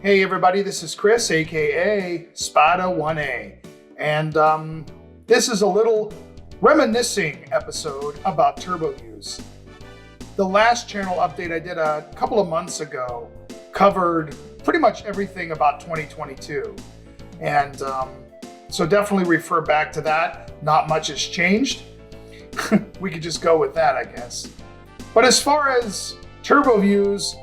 Hey everybody, this is Chris, aka Spida1a, and this is a little reminiscing episode about turbo views. The last channel update I did a couple of months ago covered pretty much everything about 2022, and so definitely refer back to that. Not much has changed. We could just go with that, I guess. But as far as turbo views,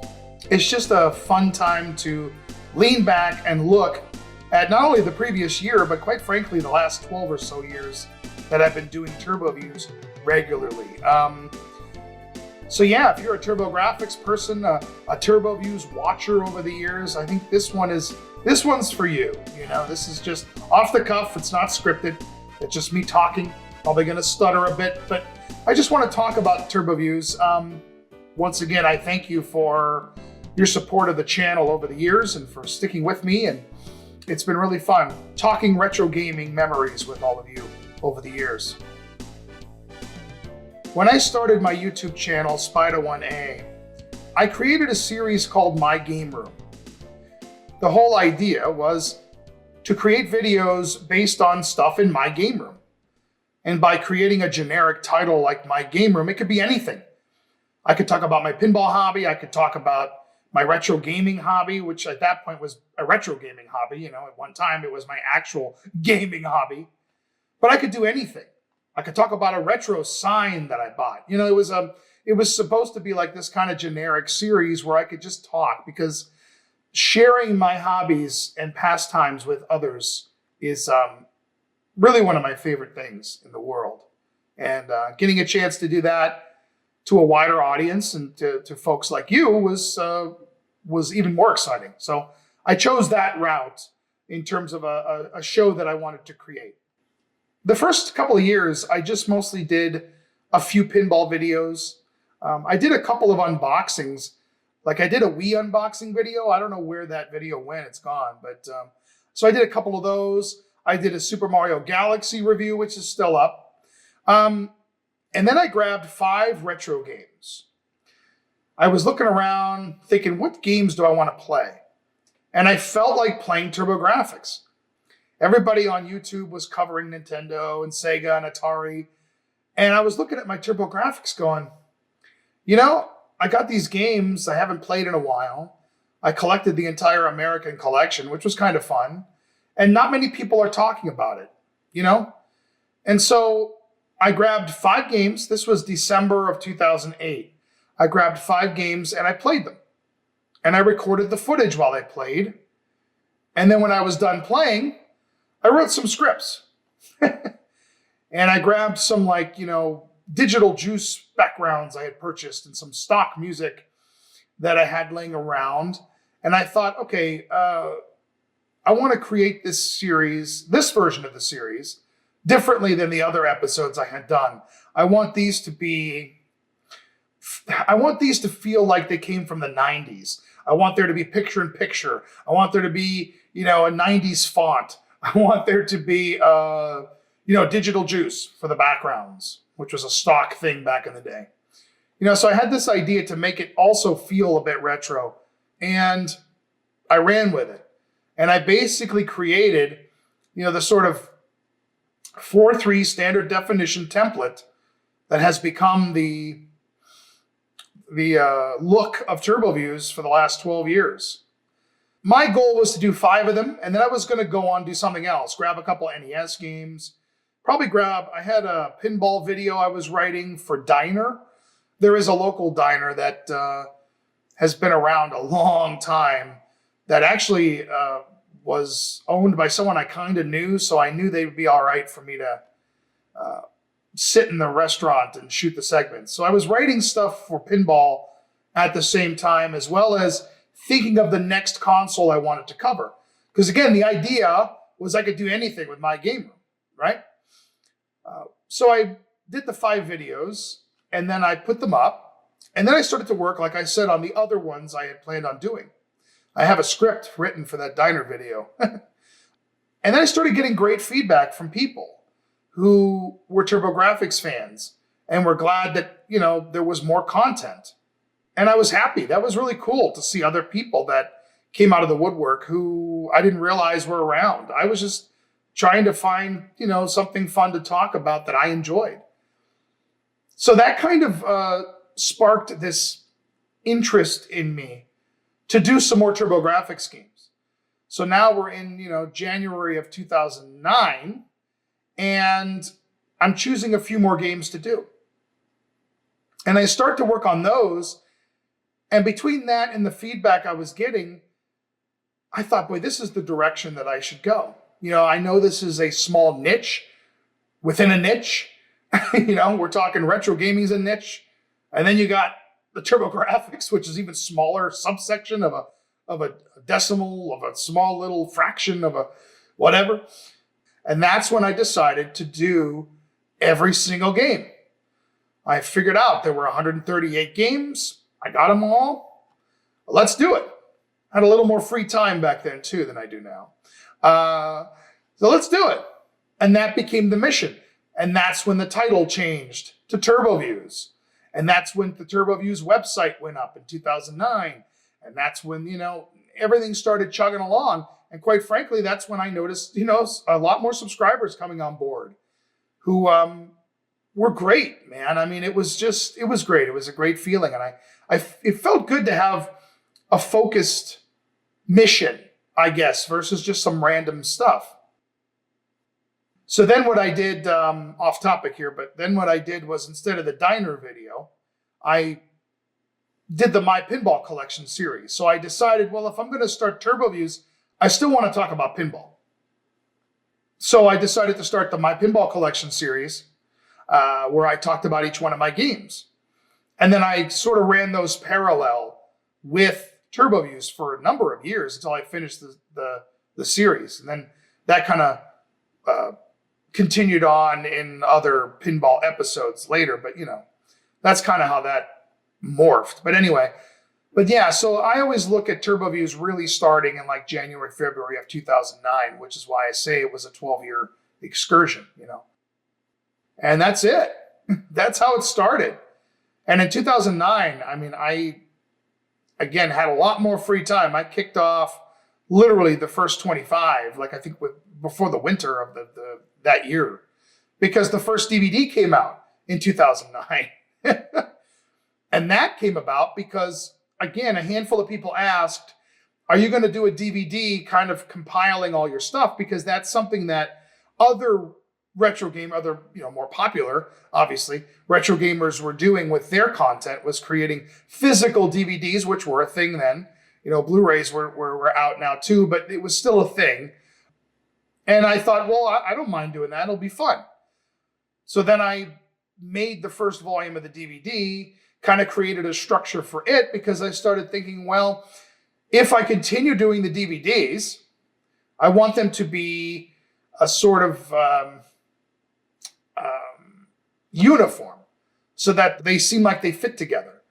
it's just a fun time to lean back and look at not only the previous year, but quite frankly, the last 12 or so years that I've been doing turbo views regularly. So yeah, if you're a TurboGrafx person, a turbo views watcher over the years, I think this one's for you. You know, this is just off the cuff. It's not scripted. It's just me talking. Probably going to stutter a bit, but I just want to talk about turbo views. Once again, I thank you for your support of the channel over the years and for sticking with me, and it's been really fun talking retro gaming memories with all of you over the years. When I started my YouTube channel, Spida1a, I created a series called My Game Room. The whole idea was to create videos based on stuff in my game room. And by creating a generic title like My Game Room, it could be anything. I could talk about my pinball hobby, I could talk about my retro gaming hobby, which at that point was a retro gaming hobby. You know, at one time it was my actual gaming hobby. But I could do anything. I could talk about a retro sign that I bought. You know, it was supposed to be like this kind of generic series where I could just talk, because sharing my hobbies and pastimes with others is really one of my favorite things in the world. And getting a chance to do that to a wider audience and to folks like you was even more exciting. So I chose that route in terms of a show that I wanted to create. The first couple of years, I just mostly did a few pinball videos. I did a couple of unboxings. Like I did a Wii unboxing video. I don't know where that video went. It's gone. But so I did a couple of those. I did a Super Mario Galaxy review, which is still up. And then I grabbed 5 retro games. I was looking around thinking, what games do I want to play? And I felt like playing TurboGrafx. Everybody on YouTube was covering Nintendo and Sega and Atari. And I was looking at my TurboGrafx going, you know, I got these games I haven't played in a while. I collected the entire American collection, which was kind of fun. And not many people are talking about it, you know? And so I grabbed 5 games. This was December of 2008. I grabbed 5 games and I played them. And I recorded the footage while I played. And then when I was done playing, I wrote some scripts. And I grabbed some, like, you know, digital juice backgrounds I had purchased and some stock music that I had laying around. And I thought, okay, I want to create this series, this version of the series, differently than the other episodes I had done. I want these to feel like they came from the 90s. I want there to be picture in picture. I want there to be, you know, a 90s font. I want there to be, you know, digital juice for the backgrounds, which was a stock thing back in the day. You know, so I had this idea to make it also feel a bit retro, and I ran with it. And I basically created, you know, the sort of 4:3 standard definition template that has become the look of turbo views for the last 12 years. My goal was to do 5 of them, and then I was going to go on and do something else, grab a couple of NES games, I had a pinball video I was writing for Diner. There is a local diner that has been around a long time that actually was owned by someone I kind of knew, so I knew they would be all right for me to sit in the restaurant and shoot the segments. So I was writing stuff for pinball at the same time, as well as thinking of the next console I wanted to cover. Because again, the idea was I could do anything with My Game Room, right? So I did the 5 videos, and then I put them up, and then I started to work, like I said, on the other ones I had planned on doing. I have a script written for that diner video. And then I started getting great feedback from people who were TurboGrafx fans and were glad that, you know, there was more content. And I was happy. That was really cool to see other people that came out of the woodwork who I didn't realize were around. I was just trying to find, something fun to talk about that I enjoyed. So that kind of sparked this interest in me to do some more TurboGrafx games. So now we're in, January of 2009, and I'm choosing a few more games to do. And I start to work on those. And between that and the feedback I was getting, I thought, boy, this is the direction that I should go. I know this is a small niche within a niche. We're talking retro gaming's a niche. And then you got the TurboGrafx, which is even smaller subsection of a decimal, of a small little fraction of a whatever. And that's when I decided to do every single game. I figured out there were 138 games. I got them all. Let's do it. I had a little more free time back then too than I do now. So let's do it. And that became the mission. And that's when the title changed to TurboViews. And that's when the TurboViews website went up in 2009. And that's when, everything started chugging along. And quite frankly, that's when I noticed, a lot more subscribers coming on board who were great, man. I mean, it was great. It was a great feeling. And it felt good to have a focused mission, I guess, versus just some random stuff. So then what I did, off topic here, but then what I did was instead of the diner video, I did the My Pinball Collection series. So I decided, well, if I'm going to start TurboViews, I still want to talk about pinball. So I decided to start the My Pinball Collection series, where I talked about each one of my games. And then I sort of ran those parallel with TurboViews for a number of years until I finished the series. And then that kind of continued on in other pinball episodes later. But, that's kind of how that morphed. But anyway, so I always look at TurboViews really starting in like January, February of 2009, which is why I say it was a 12-year excursion, And that's it. That's how it started. And in 2009, I mean, I, again, had a lot more free time. I kicked off literally the first 25, like I think before the winter of that year, because the first DVD came out in 2009. And that came about because, again, a handful of people asked, are you going to do a DVD kind of compiling all your stuff? Because that's something that other more popular, obviously, retro gamers were doing with their content, was creating physical DVDs, which were a thing then. Blu-rays were out now too, but it was still a thing. And I thought, well, I don't mind doing that. It'll be fun. So then I made the first volume of the DVD, kind of created a structure for it, because I started thinking, well, if I continue doing the DVDs, I want them to be a sort of uniform so that they seem like they fit together.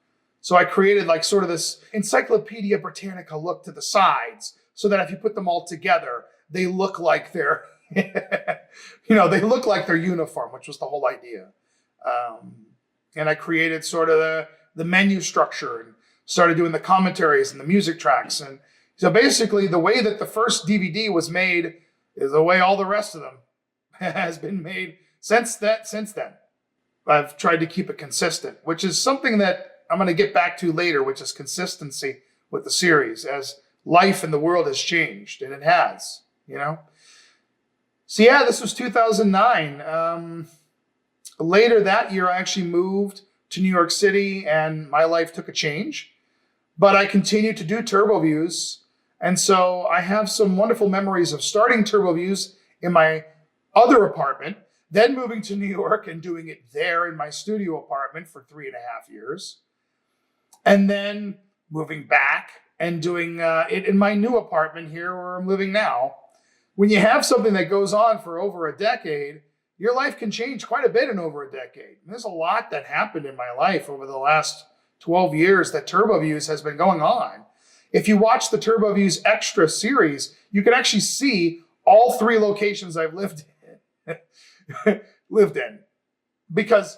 So I created like sort of this Encyclopedia Britannica look to the sides so that if you put them all together, they look like they're, they look like they're uniform, which was the whole idea. And I created sort of the menu structure and started doing the commentaries and the music tracks. And so basically the way that the first DVD was made is the way all the rest of them has been made since then. I've tried to keep it consistent, which is something that I'm going to get back to later, which is consistency with the series as life in the world has changed, and it has, So yeah, this was 2009. Later that year, I actually moved to New York City and my life took a change, but I continued to do TurboViews. And so I have some wonderful memories of starting TurboViews in my other apartment, then moving to New York and doing it there in my studio apartment for 3.5 years. And then moving back and doing it in my new apartment here where I'm living now. When you have something that goes on for over a decade, your life can change quite a bit in over a decade. And there's a lot that happened in my life over the last 12 years that TurboViews has been going on. If you watch the TurboViews Extra series, you can actually see all 3 locations I've lived in. Because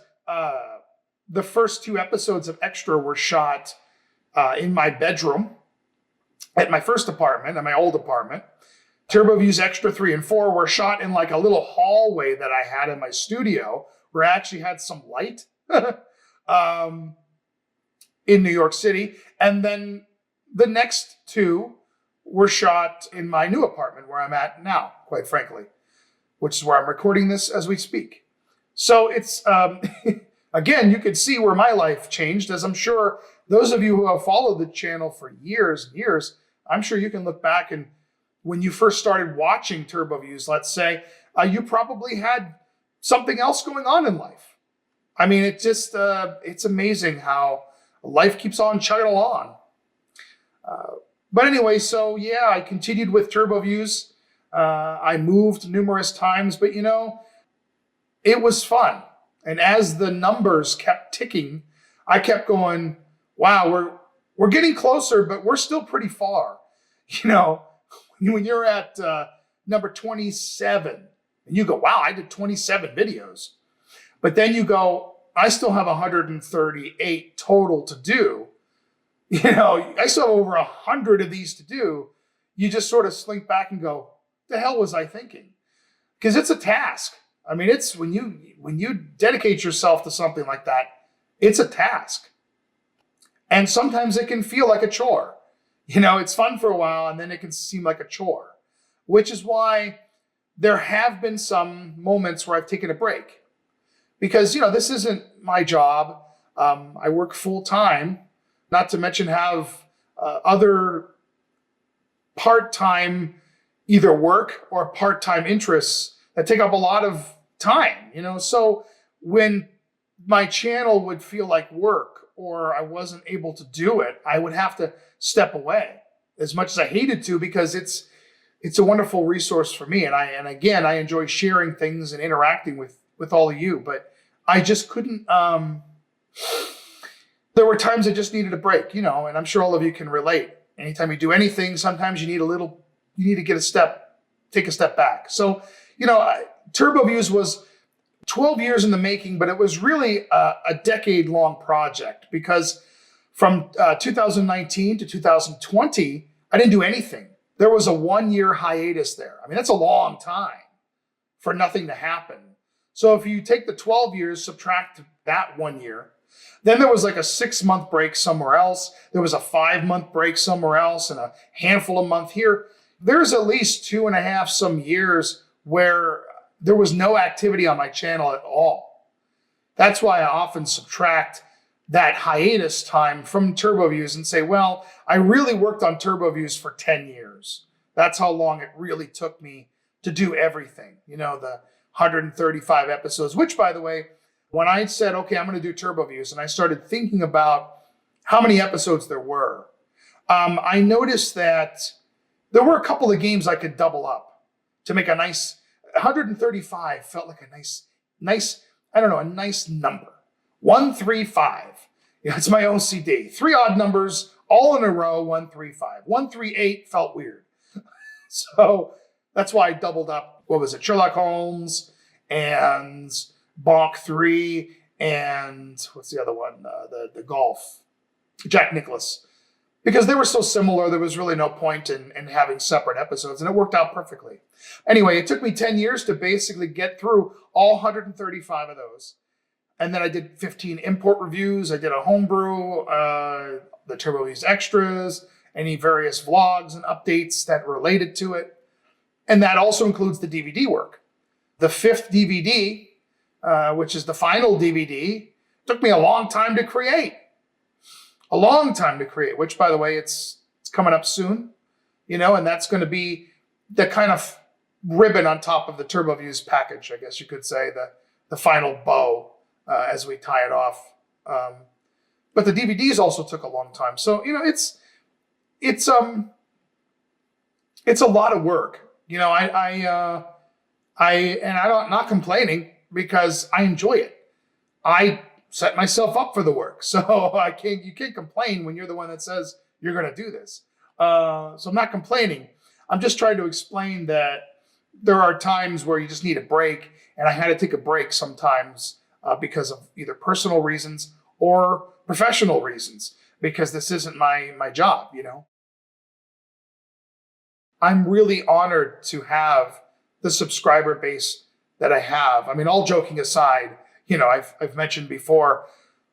the first 2 episodes of Extra were shot in my bedroom. at my first apartment, at my old apartment. Turbo Views Extra 3 and 4 were shot in like a little hallway that I had in my studio where I actually had some light in New York City. And then the next two were shot in my new apartment where I'm at now, quite frankly, which is where I'm recording this as we speak. So it's, again, you can see where my life changed, as I'm sure those of you who have followed the channel for years and years, I'm sure you can look back and when you first started watching Turbo Views, let's say, you probably had something else going on in life. I mean, it just, it's amazing how life keeps on chugging along. But anyway, so yeah, I continued with Turbo Views. I moved numerous times, but you know, it was fun. And as the numbers kept ticking, I kept going, wow, we're getting closer, but we're still pretty far. You know, when you're at number 27 and you go, wow, I did 27 videos. But then you go, I still have 138 total to do. You know, I still have over 100 of these to do. You just sort of slink back and go, the hell was I thinking? Because it's a task. I mean, it's when you dedicate yourself to something like that, it's a task. And sometimes it can feel like a chore. You know, it's fun for a while and then it can seem like a chore, which is why there have been some moments where I've taken a break because, you know, this isn't my job. I work full time, not to mention have other part-time either work or part-time interests that take up a lot of time, you know? So when my channel would feel like work or I wasn't able to do it, I would have to step away as much as I hated to because it's a wonderful resource for me. And again, I enjoy sharing things and interacting with all of you, but I just couldn't, there were times I just needed a break, you know, and I'm sure all of you can relate. Anytime you do anything, sometimes you need to take a step back. So, you know, Turbo Views was 12 years in the making, but it was really a decade-long project because from 2019 to 2020, I didn't do anything. There was a 1-year hiatus there. I mean, that's a long time for nothing to happen. So if you take the 12 years, subtract that 1 year, then there was like a 6-month break somewhere else. There was a 5-month break somewhere else and a handful of months here. There's at least 2.5 some years where there was no activity on my channel at all. That's why I often subtract that hiatus time from Turbo Views and say, well, I really worked on Turbo Views for 10 years. That's how long it really took me to do everything. You know, the 135 episodes, which by the way, when I said, okay, I'm going to do Turbo Views and I started thinking about how many episodes there were, I noticed that there were a couple of games I could double up to make a nice 135 felt like a nice, I don't know, a nice number. 135. Yeah, it's my OCD. 3 odd numbers all in a row, 135. 138 felt weird. So that's why I doubled up, what was it, Sherlock Holmes and Bonk 3 and what's the other one? The golf, Jack Nicklaus. Because they were so similar, there was really no point in having separate episodes, and it worked out perfectly. Anyway, it took me 10 years to basically get through all 135 of those. And then I did 15 import reviews. I did a homebrew, the Turbo Views extras, any various vlogs and updates that related to it. And that also includes the DVD work. The 5th DVD, which is the final DVD, took me a long time to create. A long time to create, which by the way, it's coming up soon, you know, and that's going to be the kind of ribbon on top of the Turbo Views package, I guess you could say, the final bow as we tie it off. But the DVDs also took a long time. So, you know, it's a lot of work. You know, I'm not complaining because I enjoy it. I set myself up for the work. So you can't complain when you're the one that says you're going to do this. So I'm not complaining. I'm just trying to explain that there are times where you just need a break. And I had to take a break sometimes because of either personal reasons or professional reasons, because this isn't my job, you know. I'm really honored to have the subscriber base that I have. I mean, all joking aside, I've mentioned before,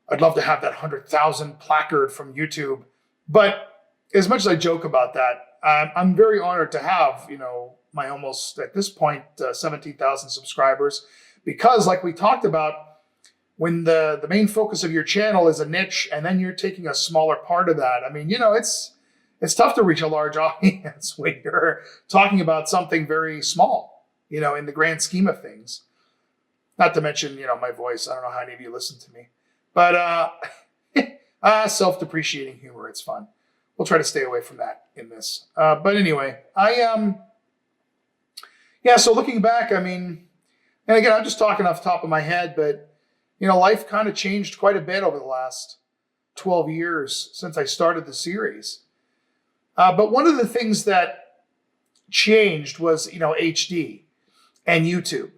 I'd love to have that 100,000 placard from YouTube. But as much as I joke about that, I'm very honored to have, my almost, at this point, 17,000 subscribers. Because like we talked about, when the main focus of your channel is a niche and then you're taking a smaller part of that, I mean, it's tough to reach a large audience when you're talking about something very small, in the grand scheme of things. Not to mention, my voice. I don't know how any of you listen to me. But self-depreciating humor, it's fun. We'll try to stay away from that in this. But anyway, so looking back, I mean, and again, I'm just talking off the top of my head, but, life kind of changed quite a bit over the last 12 years since I started the series. But one of the things that changed was, HD and YouTube.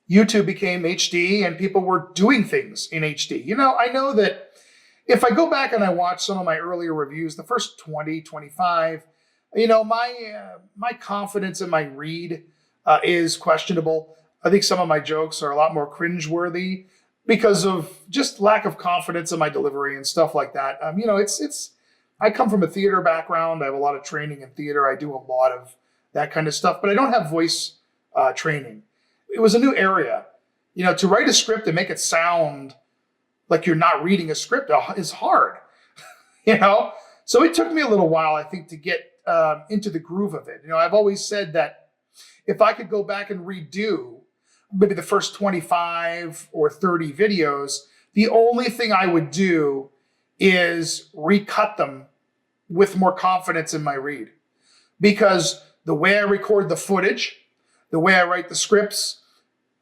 YouTube became HD and people were doing things in HD. I know that if I go back and I watch some of my earlier reviews, the first 20, 25, my confidence in my read is questionable. I think some of my jokes are a lot more cringeworthy because of just lack of confidence in my delivery and stuff like that. I come from a theater background. I have a lot of training in theater. I do a lot of that kind of stuff, but I don't have voice training. It was a new area. To write a script and make it sound like you're not reading a script is hard, So it took me a little while, I think, to get into the groove of it. I've always said that if I could go back and redo maybe the first 25 or 30 videos, the only thing I would do is recut them with more confidence in my read. Because the way I record the footage, the way I write the scripts,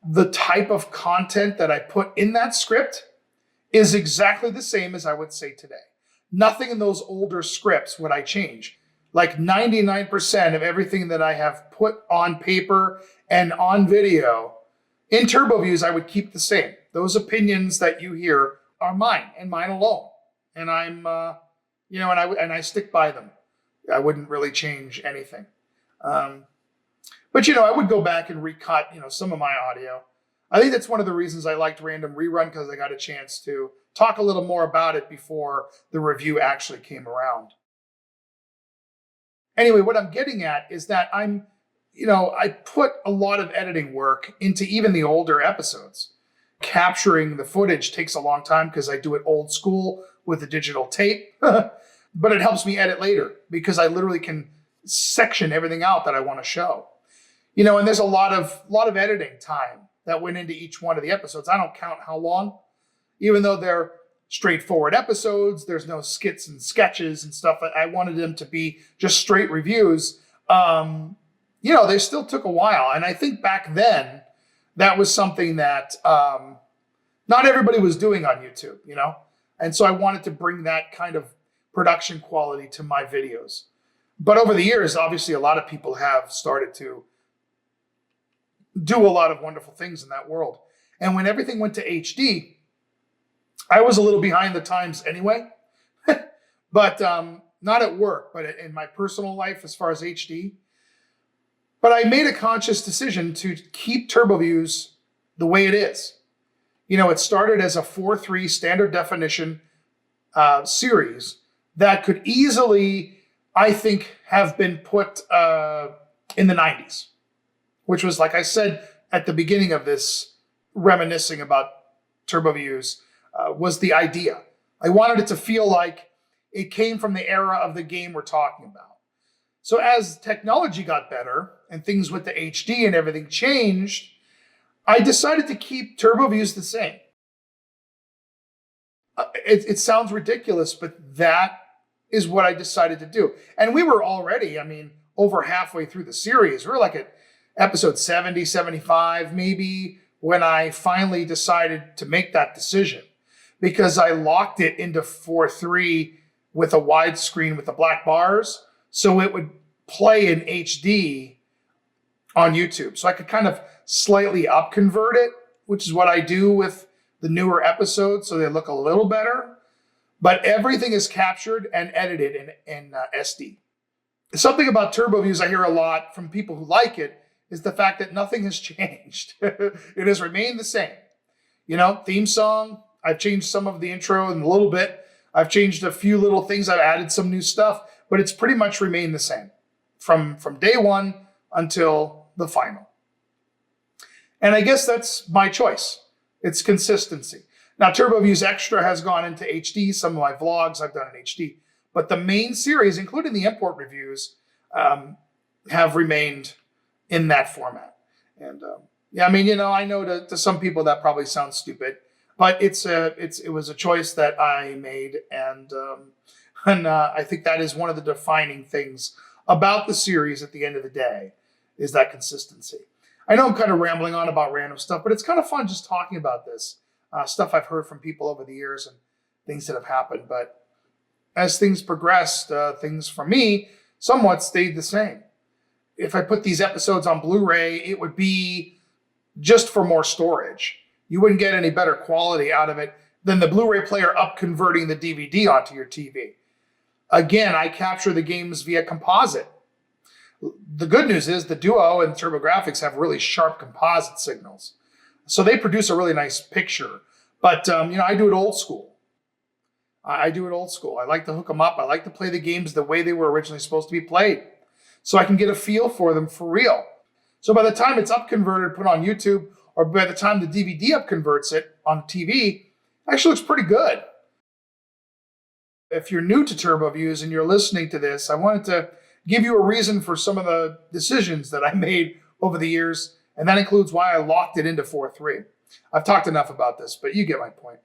the type of content that I put in that script is exactly the same as I would say today. Nothing in those older scripts would I change. Like 99% of everything that I have put on paper and on video in TurboViews, I would keep the same. Those opinions that you hear are mine and mine alone. And I'm, and I stick by them. I wouldn't really change anything. But, I would go back and recut, some of my audio. I think that's one of the reasons I liked Random Rerun, because I got a chance to talk a little more about it before the review actually came around. Anyway, what I'm getting at is that I put a lot of editing work into even the older episodes. Capturing the footage takes a long time because I do it old school with a digital tape, but it helps me edit later because I literally can section everything out that I want to show. And there's a lot of editing time that went into each one of the episodes. I don't count how long, even though they're straightforward episodes. There's no skits and sketches and stuff. I wanted them to be just straight reviews. They still took a while. And I think back then that was something that not everybody was doing on YouTube, And so I wanted to bring that kind of production quality to my videos. But over the years, obviously, a lot of people have started to do a lot of wonderful things in that world. And when everything went to HD, I was a little behind the times anyway, but not at work, but in my personal life as far as HD. But I made a conscious decision to keep TurboViews the way it is. It started as a 4:3 standard definition series that could easily, I think, have been put in the 90s, which was, like I said at the beginning of this, reminiscing about TurboViews, was the idea. I wanted it to feel like it came from the era of the game we're talking about. So as technology got better and things went to HD and everything changed, I decided to keep TurboViews the same. It sounds ridiculous, but that is what I decided to do. And we were already, over halfway through the series. We're like at episode 70, 75, maybe, when I finally decided to make that decision. Because I locked it into 4:3 with a widescreen with the black bars, so it would play in HD on YouTube. So I could kind of slightly upconvert it, which is what I do with the newer episodes, so they look a little better. But everything is captured and edited in SD. Something about TurboViews I hear a lot from people who like it is the fact that nothing has changed. It has remained the same. Theme song, I've changed some of the intro in a little bit. I've changed a few little things. I've added some new stuff, but it's pretty much remained the same from day one until the final. And I guess that's my choice. It's consistency. Now, TurboViews Extra has gone into HD. Some of my vlogs I've done in HD. But the main series, including the import reviews, have remained in that format. And yeah, I mean, I know to some people that probably sounds stupid, but it was a choice that I made, and I think that is one of the defining things about the series. At the end of the day, is that consistency. I know I'm kind of rambling on about random stuff, but it's kind of fun just talking about this stuff I've heard from people over the years and things that have happened. But as things progressed, things for me somewhat stayed the same. If I put these episodes on Blu-ray, it would be just for more storage. You wouldn't get any better quality out of it than the Blu-ray player up converting the DVD onto your TV. Again, I capture the games via composite. The good news is the Duo and TurboGrafx have really sharp composite signals. So they produce a really nice picture. But, I do it old school. I do it old school. I like to hook them up. I like to play the games the way they were originally supposed to be played, so I can get a feel for them for real. So by the time it's up converted, put on YouTube, or by the time the DVD up converts it on TV, it actually looks pretty good. If you're new to TurboViews and you're listening to this, I wanted to give you a reason for some of the decisions that I made over the years, and that includes why I locked it into 4.3. I've talked enough about this, but you get my point.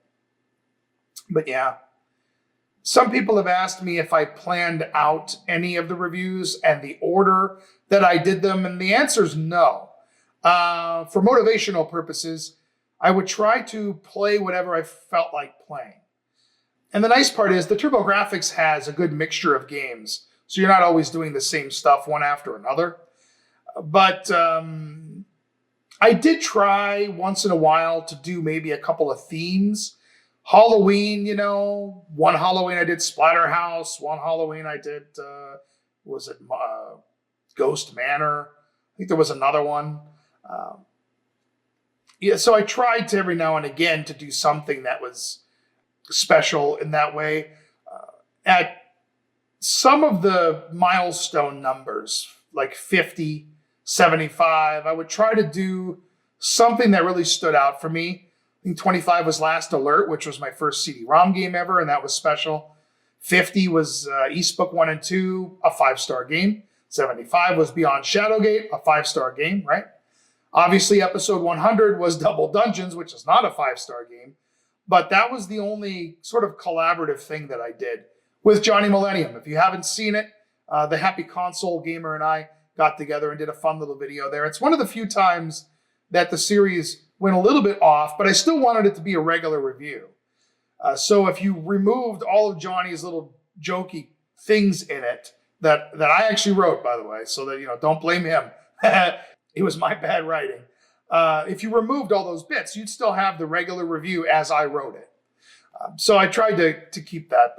But yeah. Some people have asked me if I planned out any of the reviews and the order that I did them, and the answer is no. For motivational purposes, I would try to play whatever I felt like playing. And the nice part is the TurboGrafx has a good mixture of games, so you're not always doing the same stuff one after another. But I did try once in a while to do maybe a couple of themes. Halloween, one Halloween I did Splatterhouse. One Halloween I did, Ghost Manor. I think there was another one. So I tried to every now and again to do something that was special in that way. At some of the milestone numbers, like 50, 75, I would try to do something that really stood out for me. I think 25 was Last Alert, which was my first CD-ROM game ever, and that was special. 50 was Eastbook 1 and 2, a 5-star game. 75 was Beyond Shadowgate, a 5-star game, right? Obviously, episode 100 was Double Dungeons, which is not a 5-star game, but that was the only sort of collaborative thing that I did with Johnny Millennium. If you haven't seen it, the Happy Console Gamer and I got together and did a fun little video there. It's one of the few times that the series went a little bit off, but I still wanted it to be a regular review. So if you removed all of Johnny's little jokey things in it that I actually wrote, by the way, so that, don't blame him. It was my bad writing. If you removed all those bits, you'd still have the regular review as I wrote it. So I tried to keep that.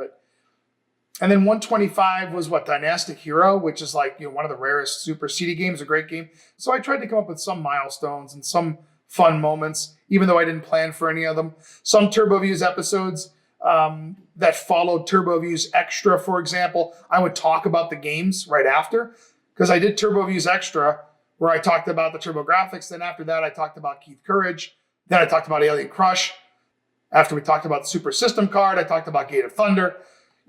And then 125 was Dynastic Hero, which is like, one of the rarest Super CD games, a great game. So I tried to come up with some milestones and some fun moments, even though I didn't plan for any of them. Some TurboViews episodes that followed TurboViews Extra, for example, I would talk about the games right after, because I did TurboViews Extra, where I talked about the TurboGrafx. Then after that, I talked about Keith Courage. Then I talked about Alien Crush. After we talked about the Super System card, I talked about Gate of Thunder.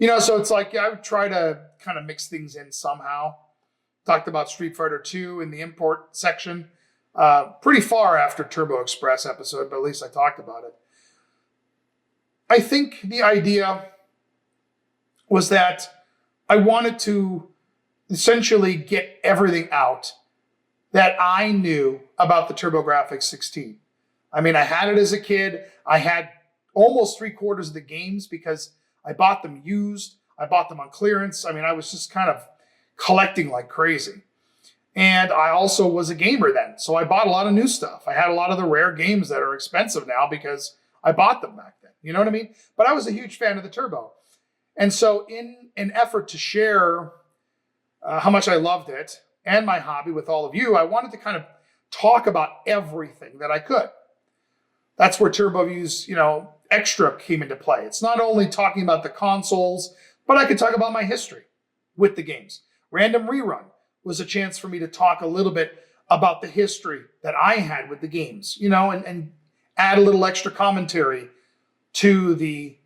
So it's like I would try to kind of mix things in somehow. Talked about Street Fighter 2 in the import section. Pretty far after Turbo Express episode, but at least I talked about it. I think the idea was that I wanted to essentially get everything out that I knew about the TurboGrafx 16. I mean, I had it as a kid. I had almost 3/4 of the games because I bought them used. I bought them on clearance. I mean, I was just kind of collecting like crazy. And I also was a gamer then, so I bought a lot of new stuff. I had a lot of the rare games that are expensive now because I bought them back then. You know what I mean? But I was a huge fan of the Turbo. And so in an effort to share how much I loved it and my hobby with all of you, I wanted to kind of talk about everything that I could. That's where TurboView's, extra came into play. It's not only talking about the consoles, but I could talk about my history with the games. Random Rerun was a chance for me to talk a little bit about the history that I had with the games, and add a little extra commentary to the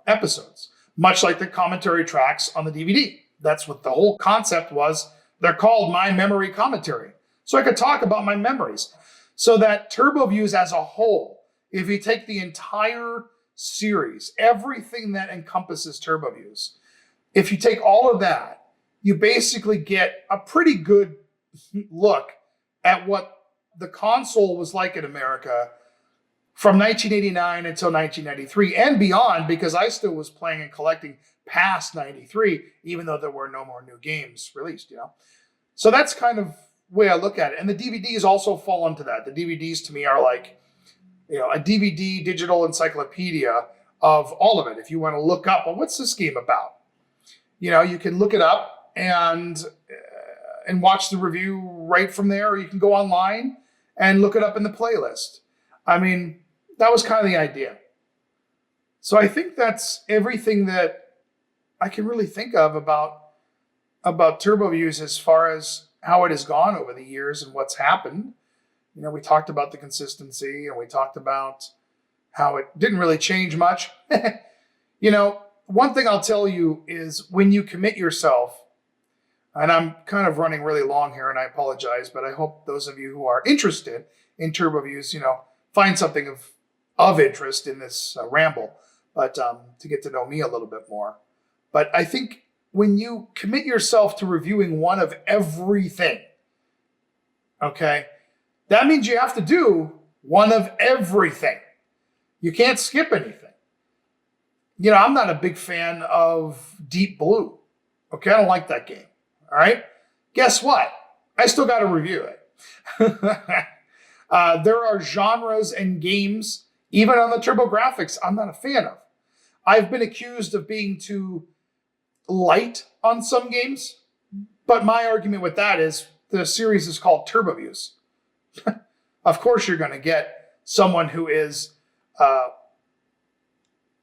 episodes, much like the commentary tracks on the DVD. That's what the whole concept was. They're called My Memory Commentary. So I could talk about my memories. So that TurboViews as a whole, if you take the entire series, everything that encompasses TurboViews, if you take all of that, you basically get a pretty good look at what the console was like in America from 1989 until 1993 and beyond, because I still was playing and collecting past 93, even though there were no more new games released, So that's kind of the way I look at it. And the DVDs also fall into that. The DVDs to me are like, a DVD digital encyclopedia of all of it. If you want to look up, well, what's this game about? You can look it up and watch the review right from there, or you can go online and look it up in the playlist. I mean, that was kind of the idea. So I think that's everything that I can really think of about TurboViews as far as how it has gone over the years and what's happened. We talked about the consistency, and we talked about how it didn't really change much. One thing I'll tell you is when you commit yourself, and I'm kind of running really long here, and I apologize, but I hope those of you who are interested in TurboViews, find something of interest in this ramble, but to get to know me a little bit more. But I think when you commit yourself to reviewing one of everything, okay, that means you have to do one of everything. You can't skip anything. I'm not a big fan of Deep Blue. Okay, I don't like that game. All right? Guess what? I still got to review it. There are genres and games, even on the TurboGrafx, I'm not a fan of. I've been accused of being too light on some games, but my argument with that is the series is called TurboViews. Of course, you're going to get someone who is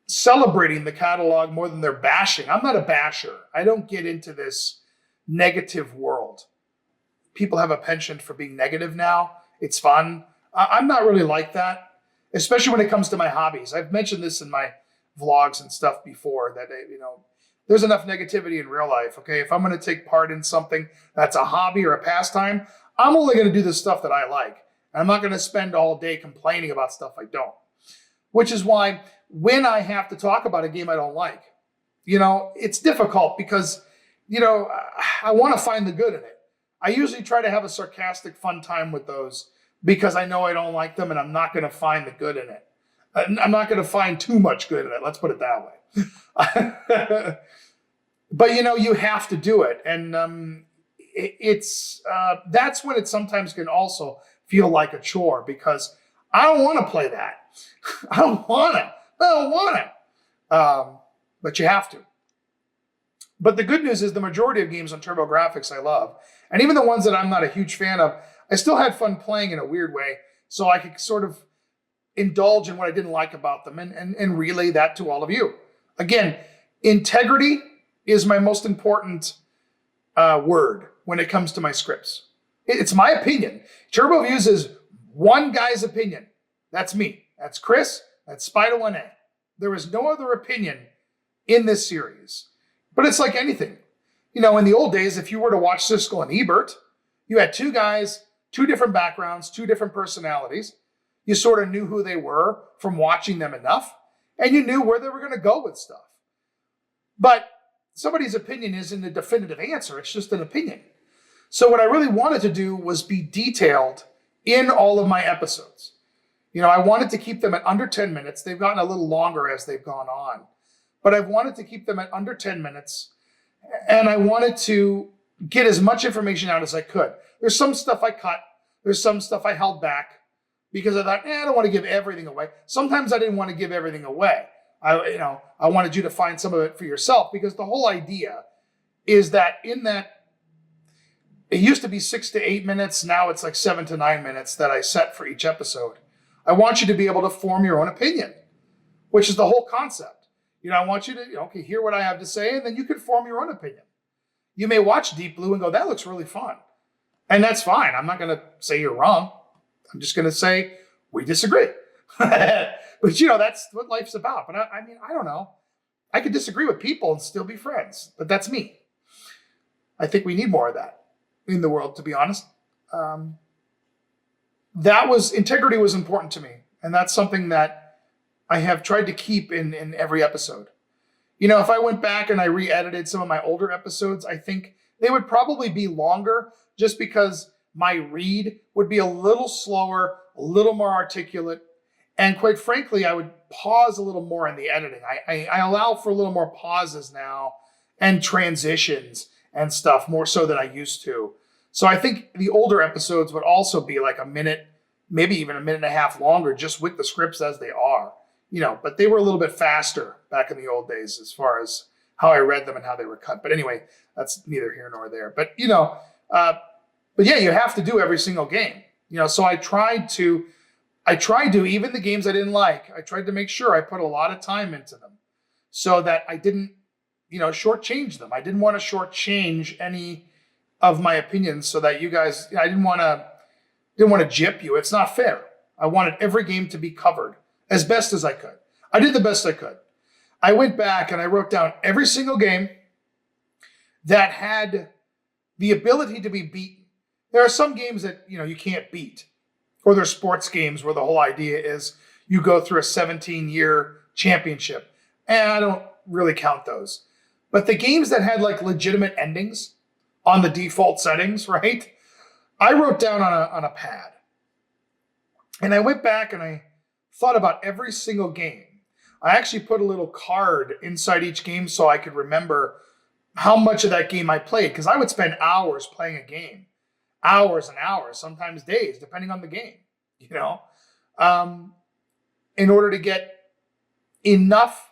celebrating the catalog more than they're bashing. I'm not a basher. I don't get into this negative world. People have a penchant for being negative now. It's fun. I'm not really like that, especially when it comes to my hobbies. I've mentioned this in my vlogs and stuff before that, there's enough negativity in real life. Okay, if I'm going to take part in something that's a hobby or a pastime, I'm only going to do the stuff that I like. I'm not going to spend all day complaining about stuff I don't. Which is why when I have to talk about a game I don't like, it's difficult because, I want to find the good in it. I usually try to have a sarcastic, fun time with those because I know I don't like them and I'm not going to find the good in it. I'm not going to find too much good in it. Let's put it that way. But, you have to do it. And that's when it sometimes can also feel like a chore because I don't want to play that. I don't want to. But you have to. But the good news is the majority of games on TurboGrafx I love. And even the ones that I'm not a huge fan of, I still had fun playing in a weird way. So I could sort of indulge in what I didn't like about them and relay that to all of you. Again, integrity is my most important word when it comes to my scripts. It's my opinion. TurboViews is one guy's opinion. That's me. That's Chris. That's Spida1a. There is no other opinion in this series. But it's like anything. In the old days, if you were to watch Siskel and Ebert, you had two guys, two different backgrounds, two different personalities. You sort of knew who they were from watching them enough, and you knew where they were going to go with stuff. But somebody's opinion isn't a definitive answer. It's just an opinion. So what I really wanted to do was be detailed in all of my episodes. I wanted to keep them at under 10 minutes. They've gotten a little longer as they've gone on. But I've wanted to keep them at under 10 minutes. And I wanted to get as much information out as I could. There's some stuff I cut. There's some stuff I held back because I thought, I don't want to give everything away. Sometimes I didn't want to give everything away. I wanted you to find some of it for yourself because the whole idea is that in that It used to be 6 to 8 minutes. Now it's like 7 to 9 minutes that I set for each episode. I want you to be able to form your own opinion, which is the whole concept. I want you to okay, hear what I have to say, and then you can form your own opinion. You may watch Deep Blue and go, that looks really fun. And that's fine. I'm not going to say you're wrong. I'm just going to say we disagree. But, that's what life's about. But I mean, I don't know. I could disagree with people and still be friends. But that's me. I think we need more of that in the world, to be honest. Integrity was important to me. And that's something that I have tried to keep in every episode. If I went back and I re-edited some of my older episodes, I think they would probably be longer just because my read would be a little slower, a little more articulate. And quite frankly, I would pause a little more in the editing. I allow for a little more pauses now and transitions and stuff more so than I used to. So I think the older episodes would also be like a minute, maybe even a minute and a half longer just with the scripts as they are. But they were a little bit faster back in the old days as far as how I read them and how they were cut. But anyway, that's neither here nor there. But, but yeah, you have to do every single game. So I tried to, even the games I didn't like, I tried to make sure I put a lot of time into them so that I didn't, shortchange them. I didn't want to shortchange any of my opinions so that you guys, I didn't want to gyp you. It's not fair. I wanted every game to be covered as best as I could. I did the best I could. I went back and I wrote down every single game that had the ability to be beaten. There are some games that, you can't beat. Or there's sports games where the whole idea is you go through a 17-year championship. And I don't really count those. But the games that had like legitimate endings on the default settings, right? I wrote down on a pad. And I went back and I thought about every single game. I actually put a little card inside each game so I could remember how much of that game I played, because I would spend hours playing a game, hours and hours, sometimes days, depending on the game, in order to get enough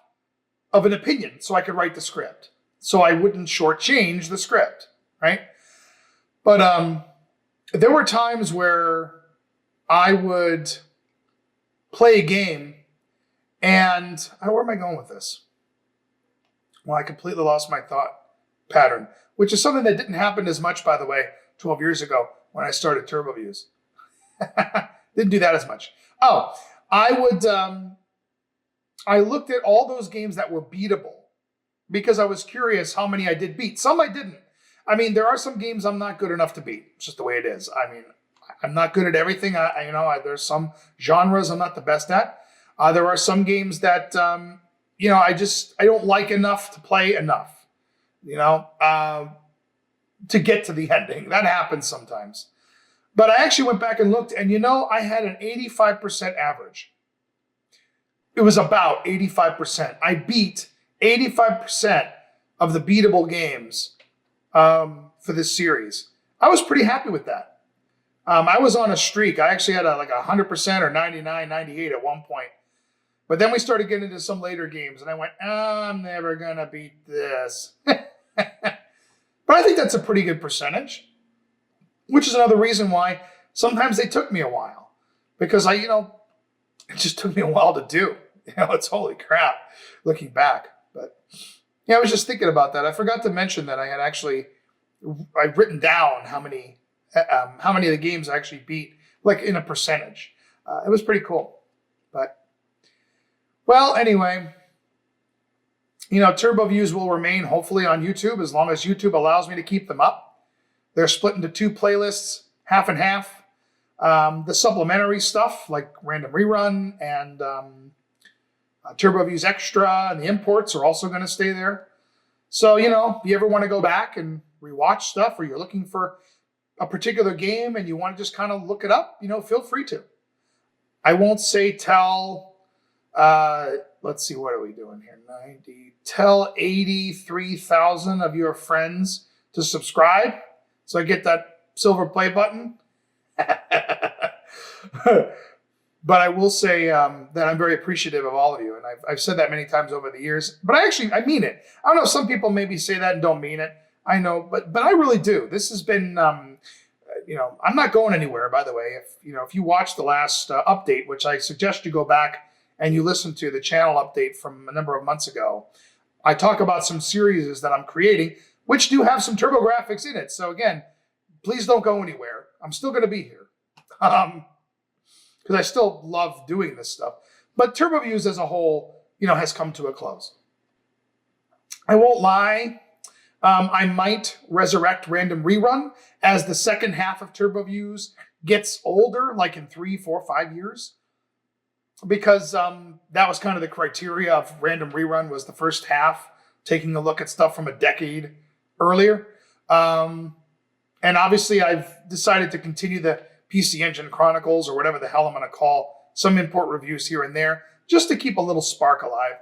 of an opinion so I could write the script, so I wouldn't shortchange the script, right? But there were times where I would play a game and where am I going with this? Well, I completely lost my thought pattern, which is something that didn't happen as much, by the way, 12 years ago when I started TurboViews. Didn't do that as much. Oh, I looked at all those games that were beatable because I was curious how many I did beat. Some I didn't. I mean, there are some games I'm not good enough to beat. It's just the way it is. I mean, I'm not good at everything. There's some genres I'm not the best at. There are some games that, I don't like enough to play enough, to get to the ending. That happens sometimes. But I actually went back and looked, and I had an 85% average. It was about 85%. I beat 85% of the beatable games for this series. I was pretty happy with that. I was on a streak. I actually had like 100% or 99, 98 at one point. But then we started getting into some later games, and I went, I'm never going to beat this. But I think that's a pretty good percentage, which is another reason why sometimes they took me a while. Because it just took me a while to do. It's holy crap looking back. But I was just thinking about that. I forgot to mention that I've written down how many of the games I actually beat, like in a percentage. It was pretty cool. But, well, anyway, TurboViews will remain hopefully on YouTube as long as YouTube allows me to keep them up. They're split into two playlists, half and half. The supplementary stuff like Random Rerun and TurboViews Extra and the imports are also going to stay there. So, if you ever want to go back and rewatch stuff, or you're looking for a particular game and you want to just kind of look it up, feel free to. I won't say tell, let's see, what are we doing here? Tell 83,000 of your friends to subscribe so I get that silver play button. But I will say that I'm very appreciative of all of you. And I've said that many times over the years. But I mean it. I don't know, some people maybe say that and don't mean it. I know, but I really do. This has been, I'm not going anywhere. By the way, if you watch the last update, which I suggest you go back and you listen to the channel update from a number of months ago, I talk about some series that I'm creating, which do have some TurboGrafx in it. So again, please don't go anywhere. I'm still going to be here because I still love doing this stuff. But TurboViews as a whole, has come to a close. I won't lie. I might resurrect Random Rerun as the second half of TurboViews gets older, like in 3, 4, 5 years. Because that was kind of the criteria of Random Rerun, was the first half, taking a look at stuff from a decade earlier. And obviously I've decided to continue the PC Engine Chronicles, or whatever the hell I'm going to call some import reviews here and there, just to keep a little spark alive.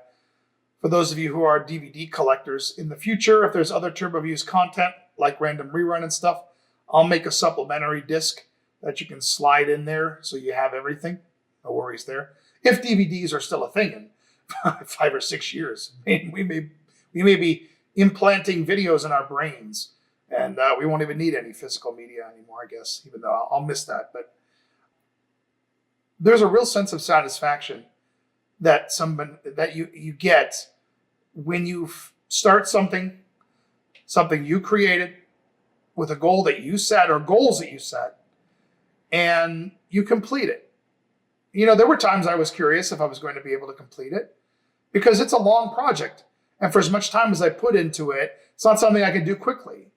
For those of you who are DVD collectors, in the future, if there's other TurboViews content, like Random Rerun and stuff, I'll make a supplementary disc that you can slide in there so you have everything. No worries there. If DVDs are still a thing in 5 or 6 years, we may be implanting videos in our brains, and we won't even need any physical media anymore, I guess, even though I'll miss that. But there's a real sense of satisfaction that you get when you start something you created with a goal that you set, or goals that you set, and you complete it. There were times I was curious if I was going to be able to complete it, because it's a long project. And for as much time as I put into it, it's not something I can do quickly.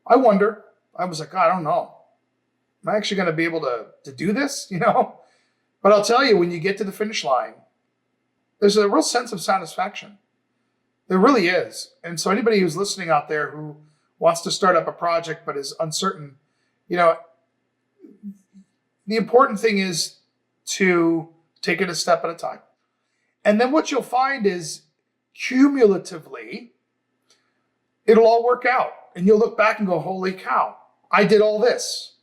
I wonder. I was like, I don't know. Am I actually going to be able to do this? But I'll tell you, when you get to the finish line, there's a real sense of satisfaction. There really is. And so anybody who's listening out there who wants to start up a project but is uncertain, the important thing is to take it a step at a time. And then what you'll find is, cumulatively, it'll all work out. And you'll look back and go, holy cow, I did all this.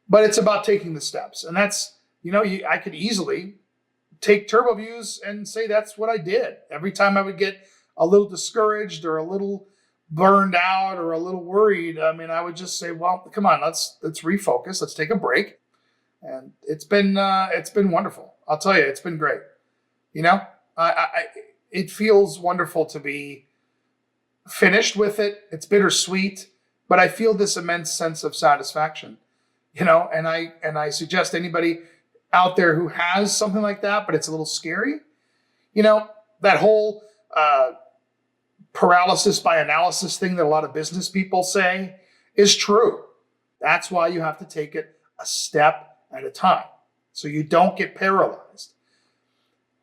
But it's about taking the steps. And that's, I could easily take TurboViews and say that's what I did. Every time I would get a little discouraged or a little burned out or a little worried, I would just say, well, come on, let's refocus. Let's take a break. And it's been wonderful. I'll tell you, it's been great. It feels wonderful to be finished with it. It's bittersweet, but I feel this immense sense of satisfaction. And I suggest anybody out there who has something like that, but it's a little scary. That whole paralysis by analysis thing that a lot of business people say is true. That's why you have to take it a step at a time, so you don't get paralyzed.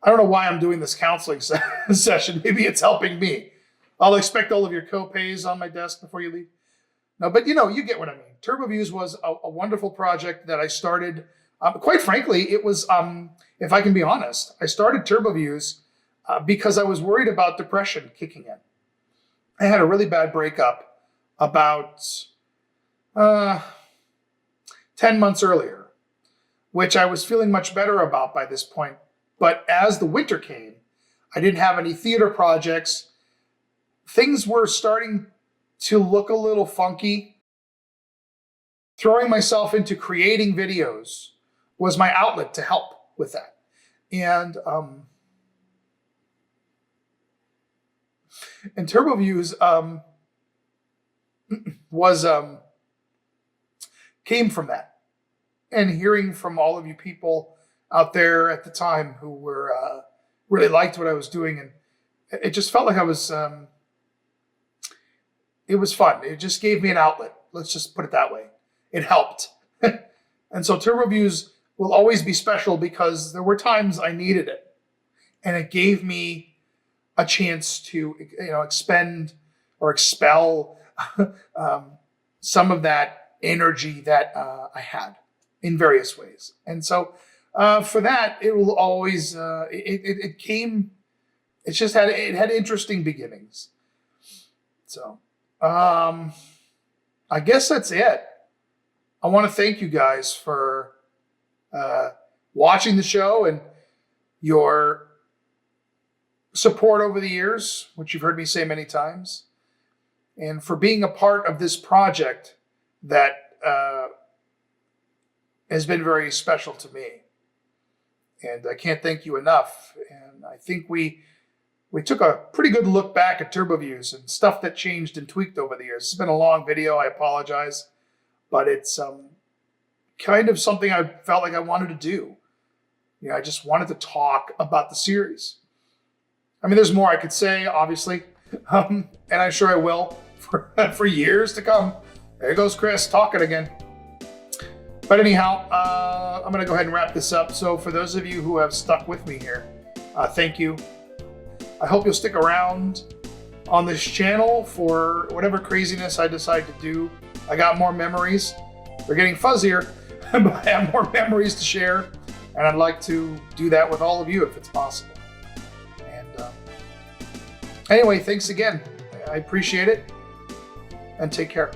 I don't know why I'm doing this counseling session. Maybe it's helping me. I'll expect all of your co-pays on my desk before you leave. No, but you get what I mean. TurboViews was a wonderful project that I started. Quite frankly, it was, if I can be honest, I started TurboViews because I was worried about depression kicking in. I had a really bad breakup about 10 months earlier, which I was feeling much better about by this point. But as the winter came, I didn't have any theater projects. Things were starting to look a little funky. Throwing myself into creating videos was my outlet to help with that. And TurboViews came from that. And hearing from all of you people out there at the time who were really liked what I was doing, and it just felt like I was. It was fun. It just gave me an outlet. Let's just put it that way. It helped, and so TurboViews will always be special because there were times I needed it, and it gave me a chance to expend or expel some of that energy that I had in various ways. And so for that, it will always, it had interesting beginnings. So I guess that's it. I want to thank you guys for watching the show and your support over the years, which you've heard me say many times. and for being a part of this project that has been very special to me. And I can't thank you enough. And I think we took a pretty good look back at TurboViews and stuff that changed and tweaked over the years. It's been a long video, I apologize, but it's kind of something I felt like I wanted to do. I just wanted to talk about the series. I mean, there's more I could say, obviously, and I'm sure I will for years to come. There goes Chris talking again. But anyhow, I'm going to go ahead and wrap this up. So for those of you who have stuck with me here, thank you. I hope you'll stick around on this channel for whatever craziness I decide to do. I got more memories. They're getting fuzzier, but I have more memories to share. And I'd like to do that with all of you if it's possible. And anyway, thanks again. I appreciate it. And take care.